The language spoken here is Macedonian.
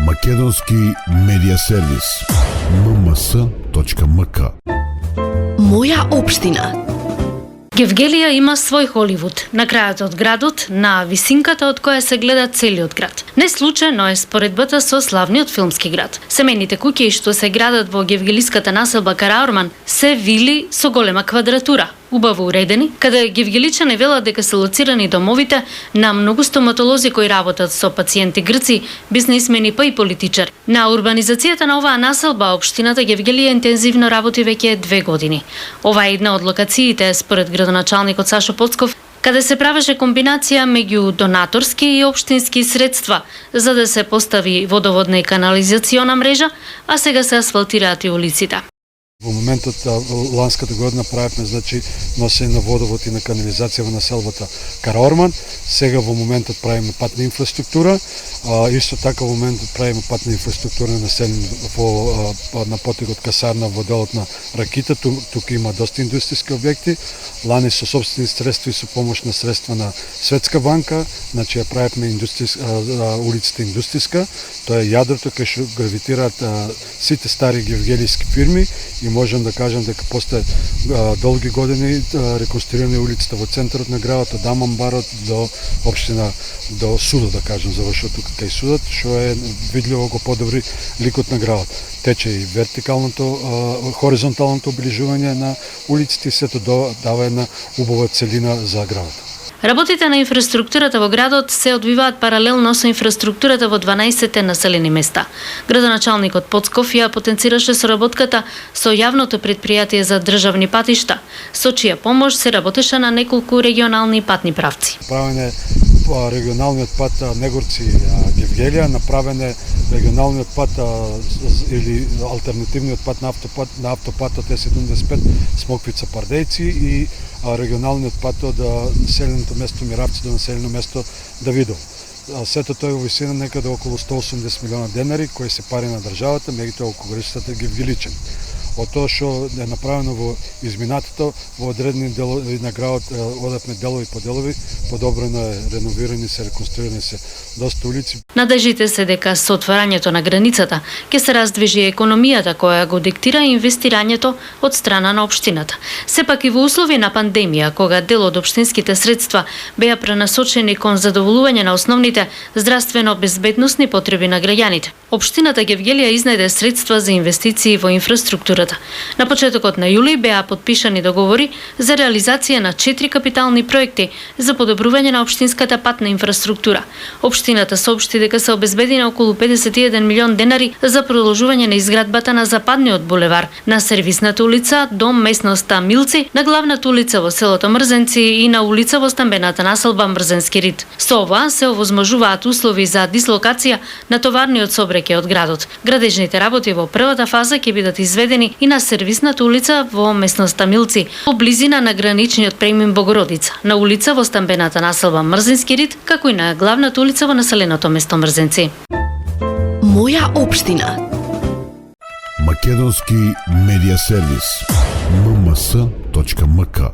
Македонски медиа сервис. mms.mk. Моја општина. Гевгелија има свој Холивуд, на крајот од градот, на висинката од која се гледа целиот град. Не случајно е споредбата со славниот филмски град. Семејните куќи што се градат во гевгелиската населба Караорман се вили со голема квадратура, убаво уредени, каде гевгеличани велат дека се лоцирани домовите на многу стоматолози кои работат со пациенти грци, бизнисмени па и политичари. На урбанизацијата на оваа населба општината Гевгелија интензивно работи веќе 2 години. Ова е една од локациите според градоначалникот Сашо Поцков, каде се правеше комбинација меѓу донаторски и општински средства за да се постави водоводна и канализациона мрежа, а сега се асфалтираат и улиците. Во моментот ланската година правевме носење на водовод и на канализација во населбата Караорман. Сега во моментот правиме патна инфраструктура, исто така во моментот правиме патна инфраструктура на потегот Касарна во делот на Ракита. Тука има доста индустријски објекти. Лани со собствени средства и со помош на средства на Светска банка, значи ја правевме улицата индустријска. Тоа е јадрото кај што гравитираат сите стари гевгелиски фирми и можам да кажам дека после долги години реконструирана улицата во центарот на градот, од Аманбарот до општина, до судот, да кажам, завршува тука кај судот, што е видливо го подобри ликот на градот. Тече и хоризонталното оближување на улиците и сето дава една убава целина за градот. Работите на инфраструктурата во градот се одвиваат паралелно со инфраструктурата во 12 населени места. Градоначалникот Поцков ја потенцираше соработката со јавното предпријатие за државни патишта, со чија помош се работеше на неколку регионални патни правци. Направен е регионалниот пат Негорци-Гевгелија, направен е регионалниот пат или алтернативниот пат на автопатот Е75 Смоквица-Пардејци и регионалниот пат од населеното место Миравци до населено место Давидов. Сето тоа е во висина некаде околу 180 милиона денари, кои се пари на државата, меѓутоа околу граѓаните гевгеличани. Од тоа што е направено во изминатото, во одредени делови на градот одевме делови по делови, подобрено е, реновирани се, реконструирани се доста улици. Надежите се дека со отварањето на границата ќе се раздвижи економијата која го диктира инвестирањето од страна на општината. Сепак и во услови на пандемија, кога дел од општинските средства беа пренасочени кон задоволување на основните здравствено безбедносни потреби на граѓаните, општината Гевгелија изнајде средства за инвестиции во инфраструктура. На почетокот на јули беа подпишани договори за реализација на 4 капитални проекти за подобрување на општинската патна инфраструктура. Општината соопшти дека се обезбедени околу 51 милион денари за продолжување на изградбата на западниот булевар, на сервисната улица до местноста Милци, на главната улица во селото Мрзенци и на улица во стамбената населба Мрзенски рид. Со ова се овозможуваат услови за дислокација на товарниот сообраќај од градот. Градежните работи во првата фаза ќе бидат изведени и на сервисната улица во местноста Милци, во близина на граничниот премин Богородица, на улица во стамбената населба Мрзенски рид, како и на главната улица во населеното место Мрзенци. Моја општина. Македонски медиа сервис. mms.mk.